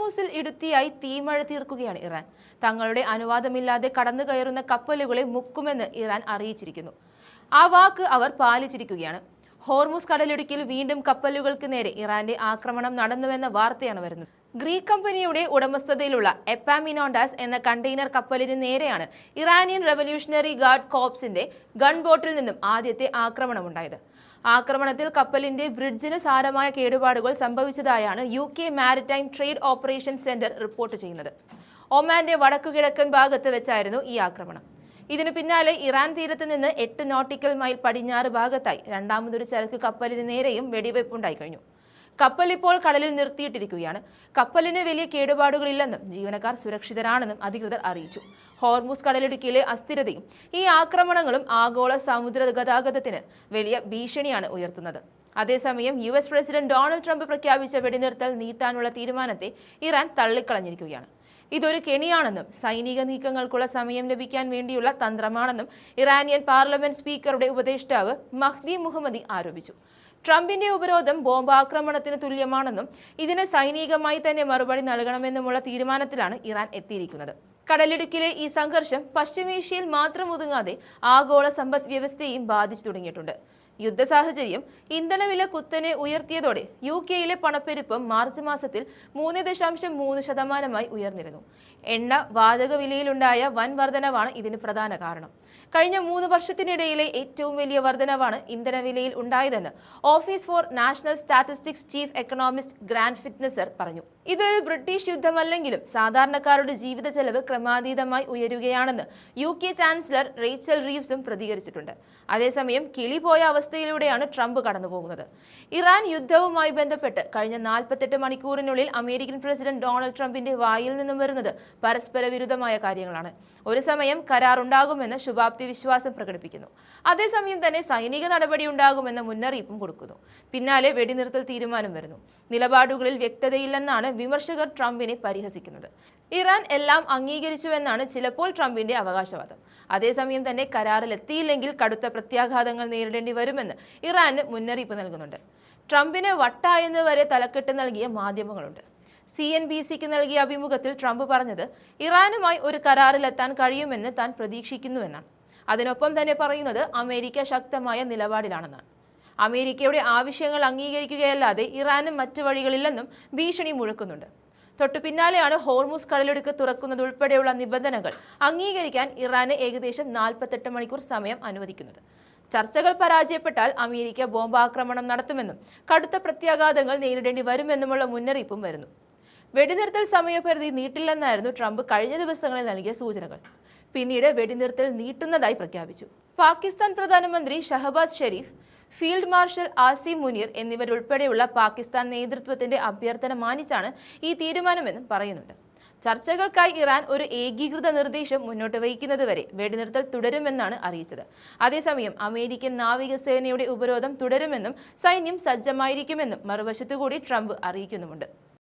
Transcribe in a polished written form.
ഹോർമൂസിൽ ഇടുത്തിയായി തീമഴ തീർക്കുകയാണ് ഇറാൻ. തങ്ങളുടെ അനുവാദമില്ലാതെ കടന്നുകയറുന്ന കപ്പലുകളെ മുക്കുമെന്ന് ഇറാൻ അറിയിച്ചിരിക്കുന്നു. ആ വാക്ക് അവർ പാലിച്ചിരിക്കുകയാണ്. ഹോർമൂസ് കടലിടുക്കിൽ വീണ്ടും കപ്പലുകൾക്ക് നേരെ ഇറാന്റെ ആക്രമണം നടന്നുവെന്ന വാർത്തയാണ് വരുന്നത്. ഗ്രീക്ക് കമ്പനിയുടെ ഉടമസ്ഥതയിലുള്ള എപ്പാമിനോണ്ടാസ് എന്ന കണ്ടെയ്നർ കപ്പലിന് നേരെയാണ് ഇറാനിയൻ റവല്യൂഷണറി ഗാർഡ് കോർപ്സിന്റെ ഗൺബോട്ടിൽ നിന്നും ആദ്യത്തെ ആക്രമണമുണ്ടായത്. ആക്രമണത്തിൽ കപ്പലിന്റെ ബ്രിഡ്ജിന് സാരമായ കേടുപാടുകൾ സംഭവിച്ചതായാണ് UK maritime trade operation centre report ചെയ്യുന്നത്. ഒമാന്റെ വടക്കുകിഴക്കൻ ഭാഗത്ത് വെച്ചായിരുന്നു ഈ ആക്രമണം. ഇതിനു പിന്നാലെ ഇറാൻ തീരത്ത് നിന്ന് 8 നോട്ടിക്കൽ മൈൽ പടിഞ്ഞാറ് ഭാഗത്തായി രണ്ടാമതൊരു ചരക്ക് കപ്പലിന് നേരെയും വെടിവയ്പുണ്ടായി കഴിഞ്ഞു. കപ്പൽ ഇപ്പോൾ കടലിൽ നിർത്തിയിട്ടിരിക്കുകയാണ്. കപ്പലിന് വലിയ കേടുപാടുകളില്ലെന്നും ജീവനക്കാർ സുരക്ഷിതരാണെന്നും അധികൃതർ അറിയിച്ചു. ഹോർമൂസ് കടലിടുക്കിലെ അസ്ഥിരതയും ഈ ആക്രമണങ്ങളും ആഗോള സമുദ്ര ഗതാഗതത്തിന് വലിയ ഭീഷണിയാണ് ഉയർത്തുന്നത്. അതേസമയം US പ്രസിഡന്റ് ഡൊണാൾഡ് ട്രംപ് പ്രഖ്യാപിച്ച വെടിനിർത്തൽ നീട്ടാനുള്ള തീരുമാനത്തെ ഇറാൻ തള്ളിക്കളഞ്ഞിരിക്കുകയാണ്. ഇതൊരു കെണിയാണെന്നും സൈനിക നീക്കങ്ങൾക്കുള്ള സമയം ലഭിക്കാൻ വേണ്ടിയുള്ള തന്ത്രമാണെന്നും ഇറാനിയൻ പാർലമെന്റ് സ്പീക്കറുടെ ഉപദേഷ്ടാവ് മഹ്ദി മുഹമ്മദി ആരോപിച്ചു. ട്രംപിന്റെ ഉപരോധം ബോംബാക്രമണത്തിന് തുല്യമാണെന്നും ഇതിന് സൈനികമായി തന്നെ മറുപടി നൽകണമെന്നുമുള്ള തീരുമാനത്തിലാണ് ഇറാൻ എത്തിയിരിക്കുന്നത്. കടലിടുക്കിലെ ഈ സംഘർഷം പശ്ചിമേഷ്യയിൽ മാത്രം ഒതുങ്ങാതെ ആഗോള സമ്പദ് വ്യവസ്ഥയെയും ബാധിച്ചു തുടങ്ങിയിട്ടുണ്ട്. യുദ്ധ സാഹചര്യം ഇന്ധനവില കുത്തനെ ഉയർത്തിയതോടെ UKയിലെ പണപ്പെരുപ്പം മാർച്ച് മാസത്തിൽ 3.3% ഉയർന്നിരുന്നു. എണ്ണ വാതക വിലയിലുണ്ടായ വൻ വർധനവാണ് ഇതിന് പ്രധാന കാരണം. കഴിഞ്ഞ 3 വർഷത്തിനിടയിലെ ഏറ്റവും വലിയ വർധനവാണ് ഇന്ധനവിലയിൽ ഉണ്ടായതെന്ന് office for national statistics chief economist Grant Fitzner പറഞ്ഞു. ഇതൊരു ബ്രിട്ടീഷ് യുദ്ധമല്ലെങ്കിലും സാധാരണക്കാരുടെ ജീവിത ചെലവ് ക്രമാതീതമായി ഉയരുകയാണെന്ന് UK ചാൻസലർ റേച്ചൽ റീവ്സും പ്രതികരിച്ചിട്ടുണ്ട്. അതേസമയം കിളിപോയ അവസ്ഥയിലൂടെയാണ് ട്രംപ് കടന്നുപോകുന്നത്. ഇറാൻ യുദ്ധവുമായി ബന്ധപ്പെട്ട് കഴിഞ്ഞ 48 മണിക്കൂറിനുള്ളിൽ അമേരിക്കൻ പ്രസിഡന്റ് ഡൊണാൾഡ് ട്രംപിന്റെ വായിൽ നിന്നും വരുന്നത് പരസ്പര വിരുദ്ധമായ കാര്യങ്ങളാണ്. ഒരു സമയം കരാർ ഉണ്ടാകുമെന്ന് ശുഭാപ്തി വിശ്വാസം പ്രകടിപ്പിക്കുന്നു. അതേസമയം തന്നെ സൈനിക നടപടി ഉണ്ടാകുമെന്ന മുന്നറിയിപ്പും കൊടുക്കുന്നു. പിന്നാലെ വെടിനിർത്തൽ തീരുമാനം വരുന്നു. നിലപാടുകളിൽ വ്യക്തതയില്ലെന്നാണ് വിമർശകർ ട്രംപിനെ പരിഹസിക്കുന്നത്. ഇറാൻ എല്ലാം അംഗീകരിച്ചുവെന്നാണ് ചിലപ്പോൾ ട്രംപിന്റെ അവകാശവാദം. അതേസമയം തന്നെ കരാറിൽ എത്തിയില്ലെങ്കിൽ കടുത്ത പ്രത്യാഘാതങ്ങൾ നേരിടേണ്ടി വരുമെന്ന് ഇറാന് മുന്നറിയിപ്പ് നൽകുന്നുണ്ട്. ട്രംപിന് വട്ടായെന്ന് വരെ തലക്കെട്ട് നൽകിയ മാധ്യമങ്ങളുണ്ട്. CNBCക്ക് നൽകിയ അഭിമുഖത്തിൽ ട്രംപ് പറഞ്ഞത് ഇറാനുമായി ഒരു കരാറിലെത്താൻ കഴിയുമെന്ന് താൻ പ്രതീക്ഷിക്കുന്നുവെന്നാണ്. അതിനൊപ്പം തന്നെ പറയുന്നത് അമേരിക്ക ശക്തമായ നിലപാടിലാണെന്നാണ്. അമേരിക്കയുടെ ആവശ്യങ്ങൾ അംഗീകരിക്കുകയല്ലാതെ ഇറാനും മറ്റു വഴികളില്ലെന്നും ഭീഷണി മുഴക്കുന്നുണ്ട്. തൊട്ടു പിന്നാലെയാണ് ഹോർമൂസ് കടലിടുക്ക് തുറക്കുന്നതുൾപ്പെടെയുള്ള നിബന്ധനകൾ അംഗീകരിക്കാൻ ഇറാന് ഏകദേശം 48 മണിക്കൂർ സമയം അനുവദിക്കുന്നത്. ചർച്ചകൾ പരാജയപ്പെട്ടാൽ അമേരിക്ക ബോംബാക്രമണം നടത്തുമെന്നും കടുത്ത പ്രത്യാഘാതങ്ങൾ നേരിടേണ്ടി വരുമെന്നുമുള്ള മുന്നറിയിപ്പും വരുന്നു. വെടിനിർത്തൽ സമയപരിധി നീട്ടില്ലെന്നായിരുന്നു ട്രംപ് കഴിഞ്ഞ ദിവസങ്ങളിൽ നൽകിയ സൂചനകൾ. പിന്നീട് വെടിനിർത്തൽ നീട്ടുന്നതായി പ്രഖ്യാപിച്ചു. പാകിസ്ഥാൻ പ്രധാനമന്ത്രി ഷഹബാസ് ഷെരീഫ്, ഫീൽഡ് മാർഷൽ ആസിം മുനീർ എന്നിവരുൾപ്പെടെയുള്ള പാകിസ്ഥാൻ നേതൃത്വത്തിന്റെ അഭ്യർത്ഥന മാനിച്ചാണ് ഈ തീരുമാനമെന്നും പറയുന്നുണ്ട്. ചർച്ചകൾക്കായി ഇറാൻ ഒരു ഏകീകൃത നിർദ്ദേശം മുന്നോട്ട് വയ്ക്കുന്നതുവരെ വെടിനിർത്തൽ തുടരുമെന്നാണ് അറിയിച്ചത്. അതേസമയം അമേരിക്കൻ നാവികസേനയുടെ ഉപരോധം തുടരുമെന്നും സൈന്യം സജ്ജമായിരിക്കുമെന്നും മറുവശത്തുകൂടി ട്രംപ് അറിയിക്കുന്നുമുണ്ട്.